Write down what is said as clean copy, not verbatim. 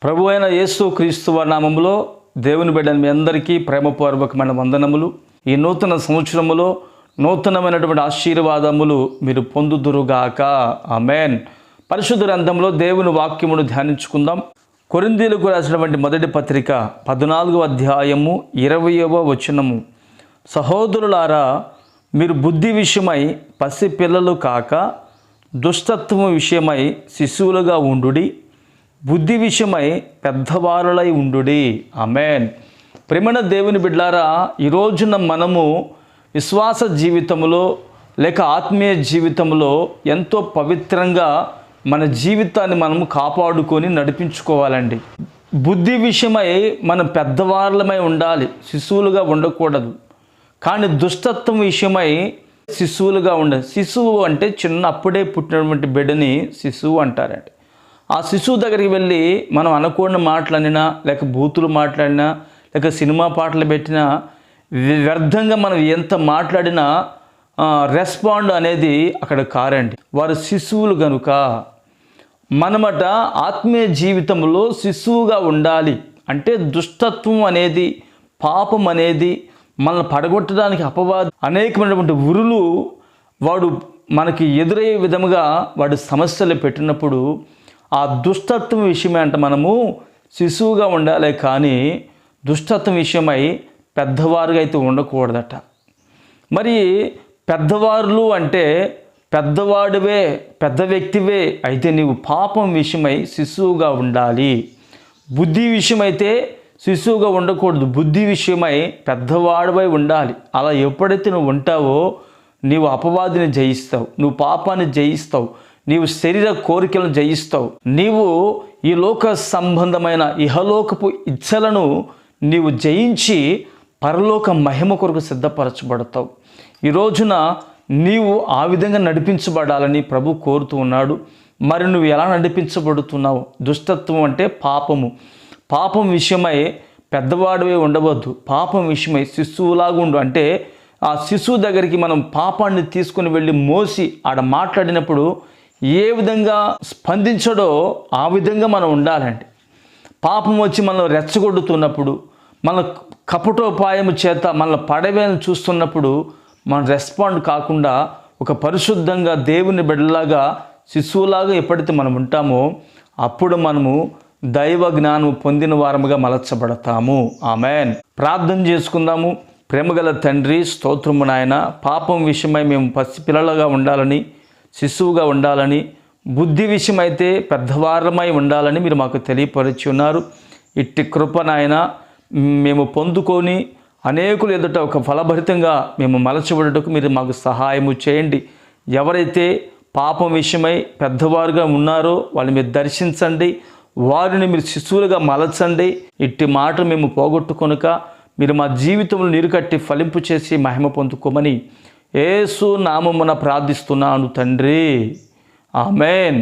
ప్రభు అయిన యేసు క్రీస్తు వారి నామములో దేవుని బిడ్డని మీ అందరికీ ప్రేమపూర్వకమైన వందనములు. ఈ నూతన సంవత్సరములో నూతనమైనటువంటి ఆశీర్వాదములు మీరు పొందుదురుగాక. ఆమేన్. పరిశుద్ధ గ్రంథంలో దేవుని వాక్యమును ధ్యానించుకుందాం. కొరింథీయులకు రాసినటువంటి మొదటి పత్రిక 14వ అధ్యాయము 20వ వచనము. సహోదరులారా, మీరు బుద్ధి విషయమై పసిపిల్లలు కాక దుష్టత్వము విషయమై శిశువులుగా ఉండుడి, బుద్ధి విషయమై పెద్దవారులై ఉండుడి. ఆమేన్. ప్రేమణ దేవుని బిడ్లారా, ఈ రోజున మనము విశ్వాస జీవితంలో లేక ఆత్మీయ జీవితంలో ఎంతో పవిత్రంగా మన జీవితాన్ని మనము కాపాడుకొని నడిపించుకోవాలండి. బుద్ధి విషయమై మనం పెద్దవాళ్ళమై ఉండాలి, శిశువులుగా ఉండకూడదు. కానీ దుష్టత్వం విషయమై శిశువులుగా ఉండాలి. శిశువు అంటే అప్పుడే పుట్టినటువంటి బిడ్డని శిశువు అంటారండి. ఆ శిశువు దగ్గరికి వెళ్ళి మనం అనకూడని మాటలనినా లేక బూతులు మాట్లాడినా లేక సినిమా పాటలు పెట్టినా వ్యర్థంగా మనం ఎంత మాట్లాడినా రెస్పాండ్ అనేది అక్కడ కారండి. వారు శిశువులు కనుక మనమట ఆత్మీయ జీవితంలో శిశువుగా ఉండాలి. అంటే దుష్టత్వం అనేది, పాపం అనేది మనల్ని పడగొట్టడానికి అపవాది అనేకమైనటువంటి ఉరులు వాడు మనకి ఎదురయ్యే విధముగా వాడు సమస్యలు పెట్టినప్పుడు ఆ దుష్టత్వం విషయమై అంటే మనము శిశువుగా ఉండాలి, కానీ దుష్టత్వం విషయమై పెద్దవారుగా అయితే ఉండకూడదట. మరి పెద్దవారులు అంటే పెద్దవాడివే, పెద్ద వ్యక్తివే అయితే నీవు పాపం విషయమై శిశువుగా ఉండాలి. బుద్ధి విషయమైతే శిశువుగా ఉండకూడదు, బుద్ధి విషయమై పెద్దవాడివై ఉండాలి. అలా ఎప్పుడైతే నువ్వు ఉంటావో నీవు అపవాదిని జయిస్తావు, నువ్వు పాపాన్ని జయిస్తావు, నీవు శరీర కోరికలను జయిస్తావు, నీవు ఈ లోక సంబంధమైన ఇహలోకపు ఇచ్చలను నీవు జయించి పరలోక మహిమ కొరకు సిద్ధపరచబడతావు. ఈ రోజున నీవు ఆ విధంగా నడిపించబడాలని ప్రభు కోరుతూ ఉన్నాడు. మరి నువ్వు ఎలా నడిపించబడుతున్నావు? దుష్టత్వం అంటే పాపము. పాపం విషయమై పెద్దవాడివే ఉండవద్దు, పాపం విషయమై శిశువులాగా ఉండు. అంటే ఆ శిశువు దగ్గరికి మనం పాపాన్ని తీసుకుని వెళ్ళి మోసి ఆడ మాట్లాడినప్పుడు ఏ విధంగా స్పందించడో ఆ విధంగా మనం ఉండాలండి. పాపం వచ్చి మనల్ని రెచ్చగొడుతున్నప్పుడు, మన కపటోపాయము చేత మనల్ని పడవేలను చూస్తున్నప్పుడు మనం రెస్పాండ్ కాకుండా ఒక పరిశుద్ధంగా దేవుని బిడ్డలాగా శిశువులాగా ఎప్పుడైతే మనం ఉంటామో అప్పుడు మనము దైవ జ్ఞానం పొందిన వారముగా మలచబడతాము. ఆమేన్. ప్రార్థన చేసుకుందాము. ప్రేమగల తండ్రి, స్తోత్రము నాయన. పాపం విషయమై మేము పసిపిల్లలుగా ఉండాలని, శిశువుగా ఉండాలని, బుద్ధి విషయమైతే పెద్దవారమై ఉండాలని మీరు మాకు తెలియపరిచి ఉన్నారు. ఇట్టి కృప నాయన మేము పొందుకొని అనేకులు ఎదుట ఒక ఫలభరితంగా మేము మలచబడుటకు మీరు మాకు సహాయము చేయండి. ఎవరైతే పాపం విషయమై పెద్దవారుగా ఉన్నారో వాళ్ళని మీరు దర్శించండి, వారిని మీరు శిశువులుగా మలచండి. ఇట్టి మాట మేము పోగొట్టుకొనుక మీరు మా జీవితంలో నీరు కట్టి ఫలింపు చేసి మహిమ పొందుకోమని యేసు నామమున ప్రార్థిస్తున్నాను తండ్రి. ఆమేన్.